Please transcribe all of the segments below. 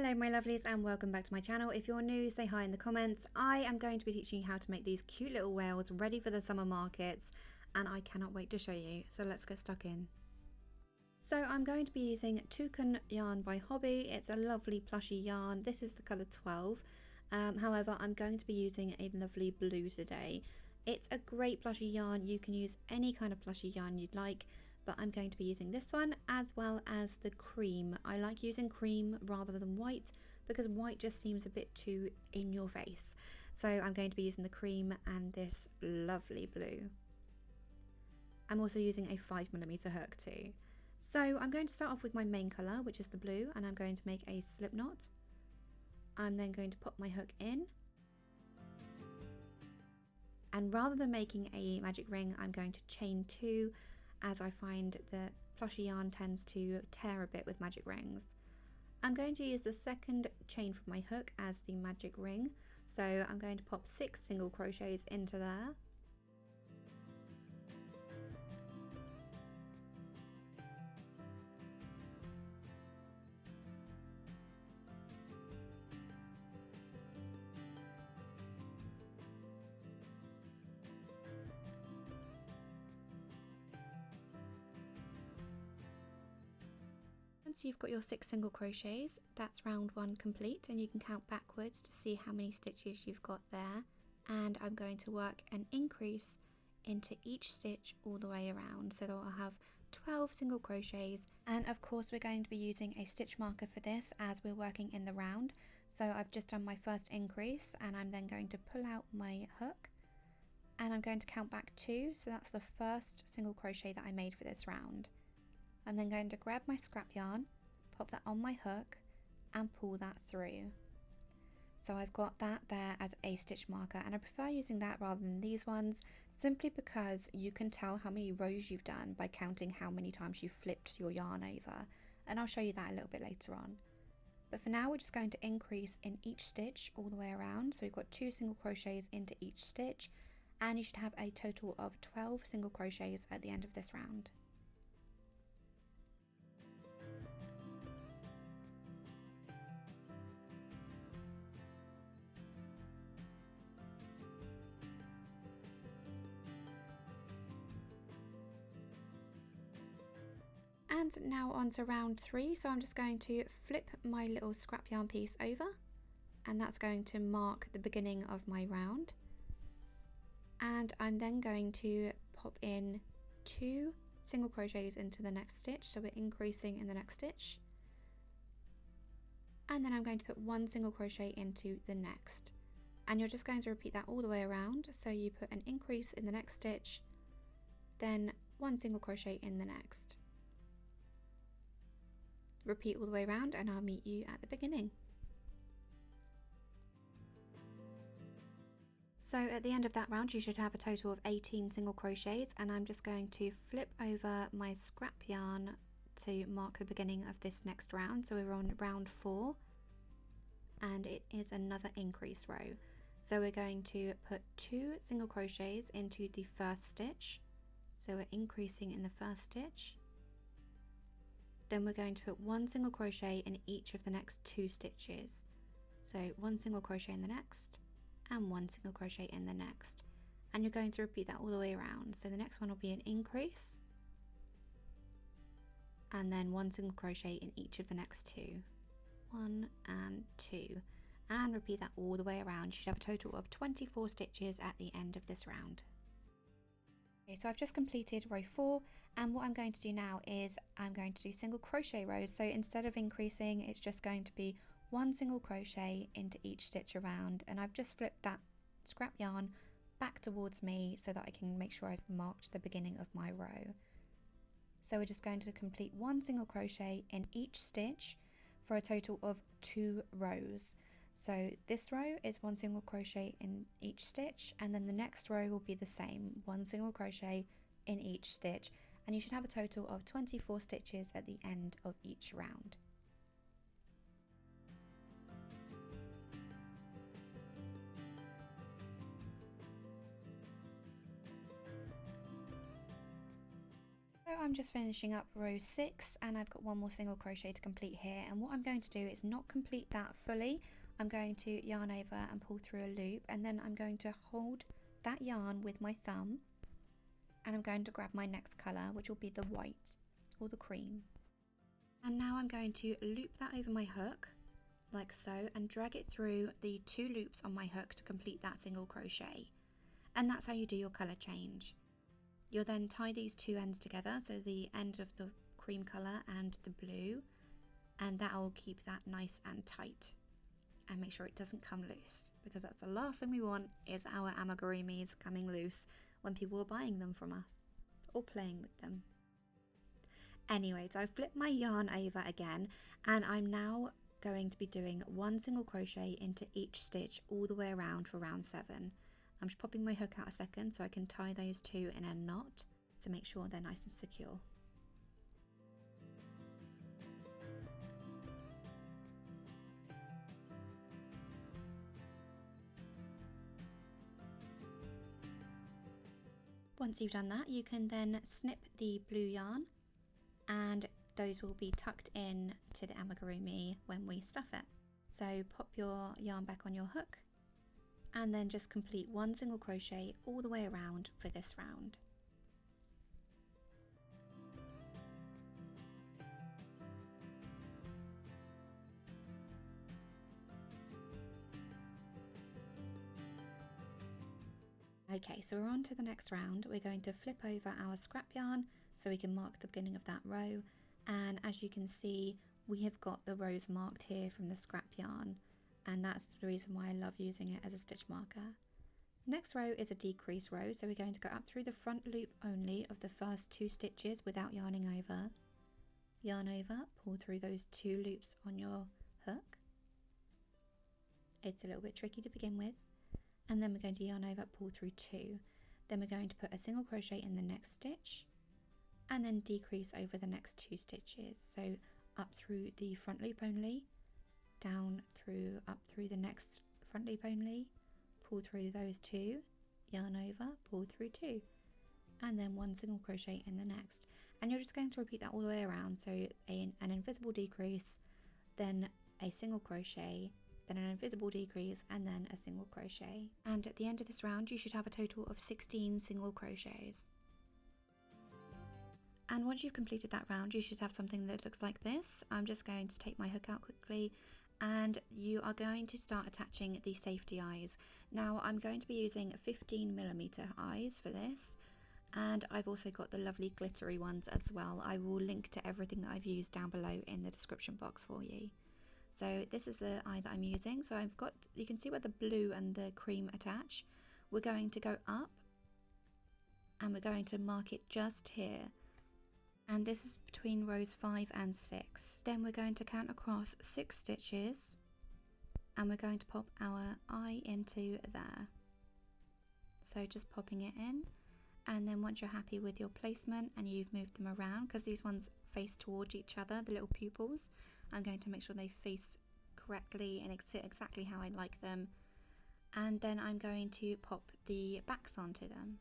Hello my lovelies and welcome back to my channel. If you're new, say hi in the comments. I am going to be teaching you how to make these cute little whales ready for the summer markets and I cannot wait to show you. So let's get stuck in. So I'm going to be using Toucan yarn by Hobby. It's a lovely plushy yarn. This is the colour 12. However, I'm going to be using a lovely blue today. It's a great plushy yarn. You can use any kind of plushy yarn you'd like, but I'm going to be using this one as well as the cream. I like using cream rather than white because white just seems a bit too in your face. So I'm going to be using the cream and this lovely blue. I'm also using a 5mm hook too. So I'm going to start off with my main colour, which is the blue, and I'm going to make a slip knot. I'm then going to pop my hook in. And rather than making a magic ring, I'm going to chain 2, as I find the plushy yarn tends to tear a bit with magic rings. I'm going to use the second chain from my hook as the magic ring, so I'm going to pop 6 single crochets into there. Once you've got your 6 single crochets, that's round 1 complete, and you can count backwards to see how many stitches you've got there. And I'm going to work an increase into each stitch all the way around, so that I'll have 12 single crochets. And of course we're going to be using a stitch marker for this as we're working in the round. So I've just done my first increase and I'm then going to pull out my hook and I'm going to count back 2, so that's the first single crochet that I made for this round. I'm then going to grab my scrap yarn, pop that on my hook and pull that through. So I've got that there as a stitch marker, and I prefer using that rather than these ones simply because you can tell how many rows you've done by counting how many times you've flipped your yarn over, and I'll show you that a little bit later on. But for now we're just going to increase in each stitch all the way around, so we've got 2 single crochets into each stitch and you should have a total of 12 single crochets at the end of this round. And now on to round 3, so I'm just going to flip my little scrap yarn piece over and that's going to mark the beginning of my round. And I'm then going to pop in 2 single crochets into the next stitch, so we're increasing in the next stitch. And then I'm going to put 1 single crochet into the next. And you're just going to repeat that all the way around, so you put an increase in the next stitch, then 1 single crochet in the next. Repeat all the way around and I'll meet you at the beginning. So at the end of that round you should have a total of 18 single crochets, and I'm just going to flip over my scrap yarn to mark the beginning of this next round. So we're on round 4 and it is another increase row. So we're going to put 2 single crochets into the first stitch, so we're increasing in the first stitch. Then we're going to put 1 single crochet in each of the next 2 stitches. So 1 single crochet in the next and 1 single crochet in the next. And you're going to repeat that all the way around. So the next one will be an increase and then 1 single crochet in each of the next 2. 1 and 2. And repeat that all the way around. You should have a total of 24 stitches at the end of this round. Okay, so I've just completed row 4, and what I'm going to do now is I'm going to do single crochet rows. So instead of increasing, it's just going to be 1 single crochet into each stitch around, and I've just flipped that scrap yarn back towards me so that I can make sure I've marked the beginning of my row. So we're just going to complete 1 single crochet in each stitch for a total of 2 rows. So this row is 1 single crochet in each stitch, and then the next row will be the same, 1 single crochet in each stitch, and you should have a total of 24 stitches at the end of each round. So I'm just finishing up row 6 and I've got one more single crochet to complete here, and what I'm going to do is not complete that fully. I'm going to yarn over and pull through a loop, and then I'm going to hold that yarn with my thumb and I'm going to grab my next colour, which will be the white or the cream. And now I'm going to loop that over my hook like so and drag it through the 2 loops on my hook to complete that single crochet. And that's how you do your colour change. You'll then tie these 2 ends together, so the end of the cream colour and the blue, and that will keep that nice and tight. And make sure it doesn't come loose, because that's the last thing we want, is our amigurumis coming loose when people are buying them from us or playing with them. Anyway, so I flipped my yarn over again, and I'm now going to be doing 1 single crochet into each stitch all the way around for round 7. I'm just popping my hook out a second so I can tie those 2 in a knot to make sure they're nice and secure. Once you've done that, you can then snip the blue yarn, and those will be tucked in to the amigurumi when we stuff it. So pop your yarn back on your hook and then just complete 1 single crochet all the way around for this round. Okay, so we're on to the next round. We're going to flip over our scrap yarn so we can mark the beginning of that row, and as you can see, we have got the rows marked here from the scrap yarn, and that's the reason why I love using it as a stitch marker. Next row is a decrease row, so we're going to go up through the front loop only of the first 2 stitches without yarning over. Yarn over, pull through those 2 loops on your hook. It's a little bit tricky to begin with. And then we're going to yarn over, pull through 2. Then we're going to put a single crochet in the next stitch and then decrease over the next 2 stitches. So up through the front loop only, down through, up through the next front loop only, pull through those 2, yarn over, pull through 2, and then 1 single crochet in the next. And you're just going to repeat that all the way around. So an invisible decrease, then a single crochet, then an invisible decrease, and then a single crochet. And at the end of this round you should have a total of 16 single crochets. And once you've completed that round, you should have something that looks like this. I'm just going to take my hook out quickly, and you are going to start attaching the safety eyes. Now I'm going to be using 15mm eyes for this, and I've also got the lovely glittery ones as well. I will link to everything that I've used down below in the description box for you. So this is the eye that I'm using. So I've got, you can see where the blue and the cream attach. We're going to go up and we're going to mark it just here. And this is between rows 5 and 6. Then we're going to count across 6 stitches and we're going to pop our eye into there. So just popping it in, and then once you're happy with your placement and you've moved them around, because these ones face towards each other, the little pupils, I'm going to make sure they face correctly and sit exactly how I like them, and then I'm going to pop the backs onto them.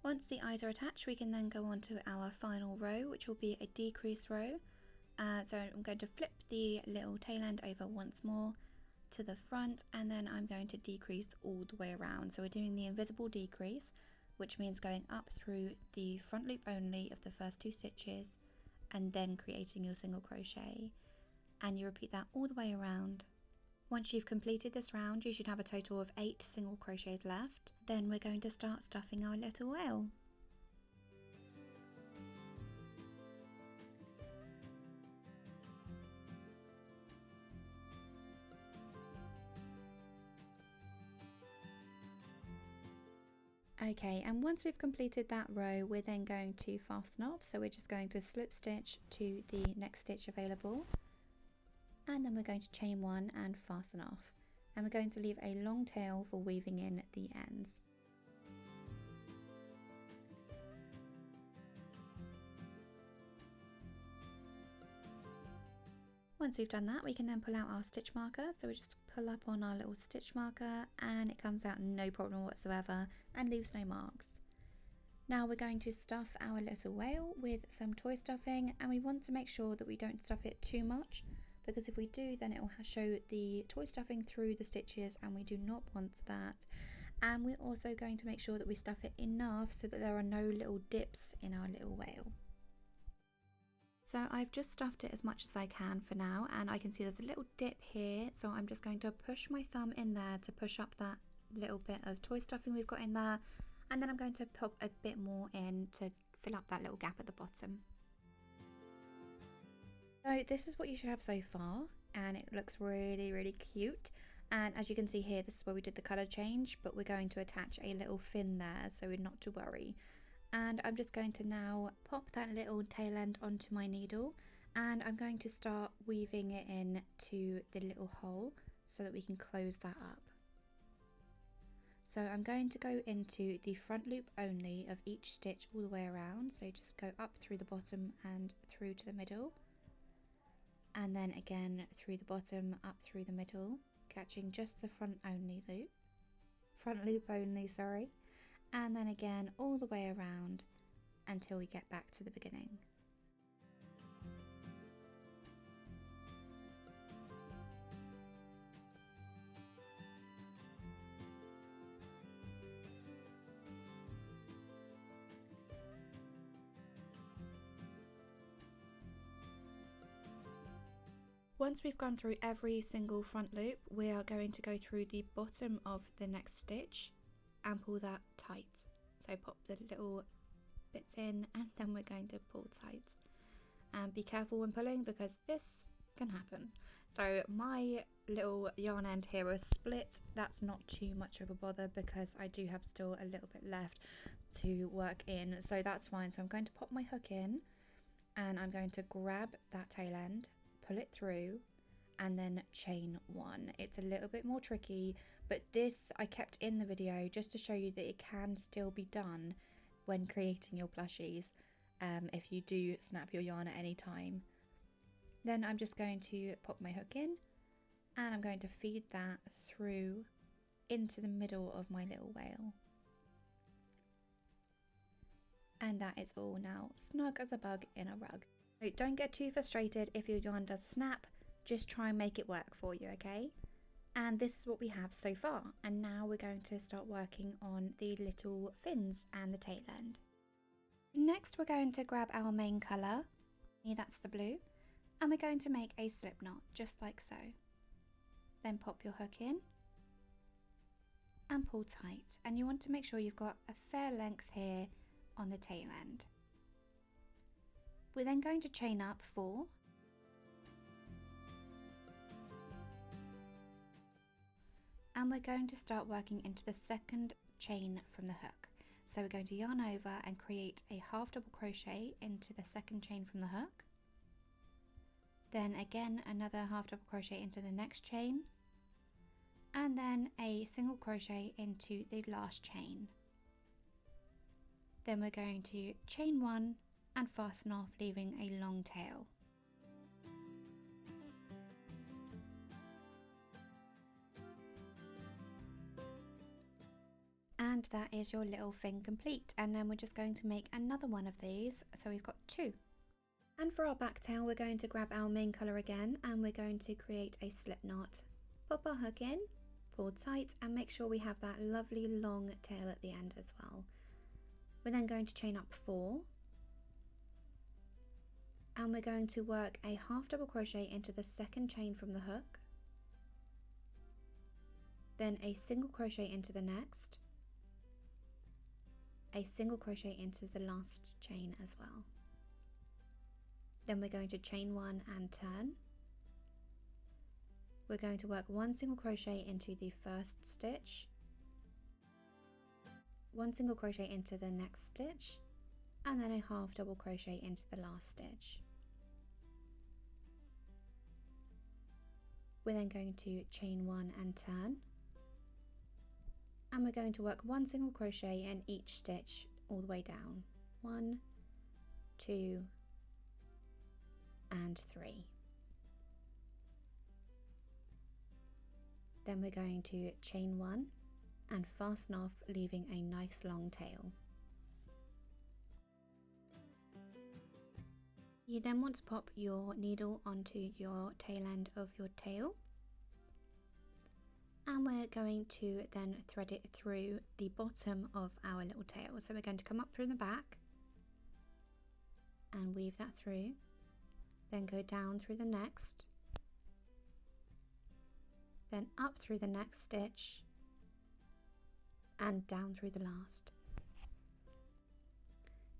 Once the eyes are attached, we can then go on to our final row, which will be a decrease row. So I'm going to flip the little tail end over once more to the front, and then I'm going to decrease all the way around. So we're doing the invisible decrease, which means going up through the front loop only of the first 2 stitches and then creating your single crochet. And you repeat that all the way around. Once you've completed this round, you should have a total of 8 single crochets left. Then we're going to start stuffing our little whale. Okay, and once we've completed that row, we're then going to fasten off. So we're just going to slip stitch to the next stitch available, and then we're going to chain 1 and fasten off. and we're going to leave a long tail for weaving in the ends. Once we've done that, we can then pull out our stitch marker. So we just pull up on our little stitch marker and it comes out no problem whatsoever and leaves no marks. Now we're going to stuff our little whale with some toy stuffing, and we want to make sure that we don't stuff it too much, because if we do, then it will show the toy stuffing through the stitches and we do not want that. And we're also going to make sure that we stuff it enough so that there are no little dips in our little whale. So I've just stuffed it as much as I can for now, and I can see there's a little dip here, so I'm just going to push my thumb in there to push up that little bit of toy stuffing we've got in there, and then I'm going to pop a bit more in to fill up that little gap at the bottom. So this is what you should have so far, and it looks really cute. And as you can see here, this is where we did the colour change, but we're going to attach a little fin there, so we're not to worry. And I'm just going to now pop that little tail end onto my needle, and I'm going to start weaving it in to the little hole so that we can close that up. So I'm going to go into the front loop only of each stitch all the way around, so just go up through the bottom and through to the middle, and then again through the bottom, up through the middle, catching just the front loop only, sorry. And then again all the way around until we get back to the beginning. Once we've gone through every single front loop, we are going to go through the bottom of the next stitch and pull that tight. So pop the little bits in and then we're going to pull tight. And be careful when pulling because this can happen. So my little yarn end here is split. That's not too much of a bother because I do have still a little bit left to work in. So that's fine. So I'm going to pop my hook in and I'm going to grab that tail end, pull it through, and then chain one. It's a little bit more tricky, but this I kept in the video just to show you that it can still be done when creating your plushies if you do snap your yarn at any time. Then I'm just going to pop my hook in and I'm going to feed that through into the middle of my little whale. And that is all now snug as a bug in a rug. So don't get too frustrated if your yarn does snap. Just try and make it work for you, okay? And this is what we have so far. And now we're going to start working on the little fins and the tail end. Next, we're going to grab our main colour, that's the blue, and we're going to make a slip knot, just like so. Then pop your hook in and pull tight. And you want to make sure you've got a fair length here on the tail end. We're then going to chain up 4. And we're going to start working into the second chain from the hook. So we're going to yarn over and create a half double crochet into the second chain from the hook. Then again another half double crochet into the next chain. And then a single crochet into the last chain. Then we're going to chain 1 and fasten off, leaving a long tail. And that is your little thing complete, and then we're just going to make another one of these, so we've got 2. And for our back tail, we're going to grab our main colour again and we're going to create a slip knot. Pop our hook in, pull tight, and make sure we have that lovely long tail at the end as well. We're then going to chain up 4, and we're going to work a half double crochet into the second chain from the hook, then a single crochet into the next, a single crochet into the last chain as well. Then we're going to chain 1 and turn. We're going to work 1 single crochet into the first stitch, 1 single crochet into the next stitch, and then a half double crochet into the last stitch. We're then going to chain 1 and turn, and we're going to work 1 single crochet in each stitch all the way down. 1, 2 and 3. Then we're going to chain 1 and fasten off, leaving a nice long tail. You then want to pop your needle onto your tail end of your tail, and we're going to then thread it through the bottom of our little tail. So we're going to come up through the back and weave that through, then go down through the next, then up through the next stitch and down through the last.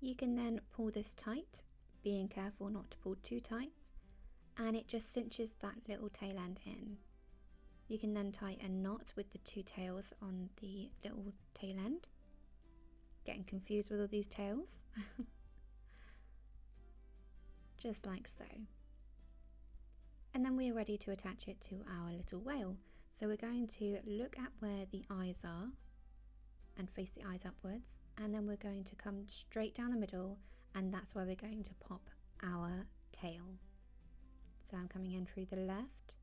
You can then pull this tight, being careful not to pull too tight, and it just cinches that little tail end in. You can then tie a knot with the 2 tails on the little tail end. Getting confused with all these tails. Just like so. And then we are ready to attach it to our little whale. So we're going to look at where the eyes are and face the eyes upwards, and then we're going to come straight down the middle, and that's where we're going to pop our tail. So I'm coming in through the left,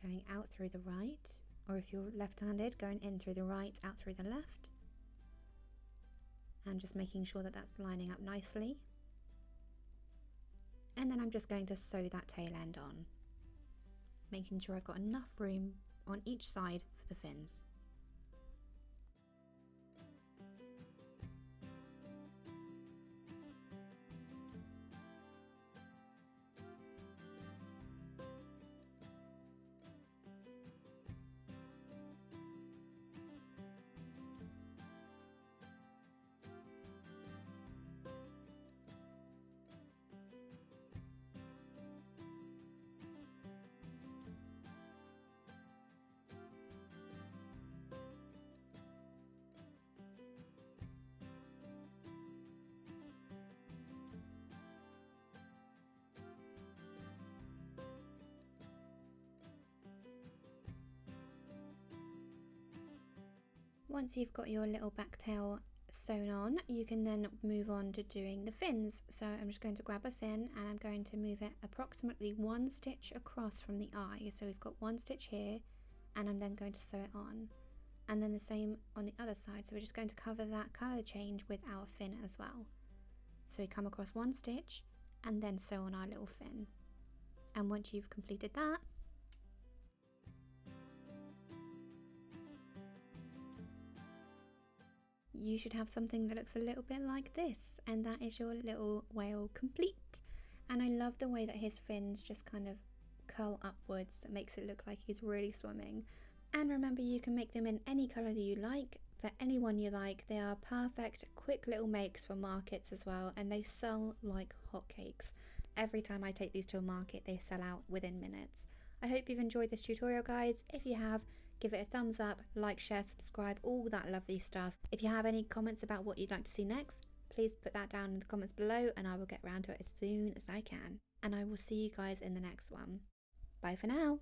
going out through the right, or if you're left-handed, going in through the right, out through the left, and just making sure that that's lining up nicely. And then I'm just going to sew that tail end on, making sure I've got enough room on each side for the fins. Once you've got your little back tail sewn on, you can then move on to doing the fins. So I'm just going to grab a fin and I'm going to move it approximately 1 stitch across from the eye. So we've got 1 stitch here, and I'm then going to sew it on. And then the same on the other side. So we're just going to cover that colour change with our fin as well. So we come across 1 stitch and then sew on our little fin. And once you've completed that, you should have something that looks a little bit like this, and that is your little whale complete. And I love the way that his fins just kind of curl upwards. That makes it look like he's really swimming. And remember, you can make them in any colour that you like, for anyone you like. They are perfect, quick little makes for markets as well, and they sell like hotcakes. Every time I take these to a market, they sell out within minutes. I hope you've enjoyed this tutorial, guys. If you have, give it a thumbs up, like, share, subscribe, all that lovely stuff. If you have any comments about what you'd like to see next, please put that down in the comments below and I will get around to it as soon as I can. And I will see you guys in the next one. Bye for now.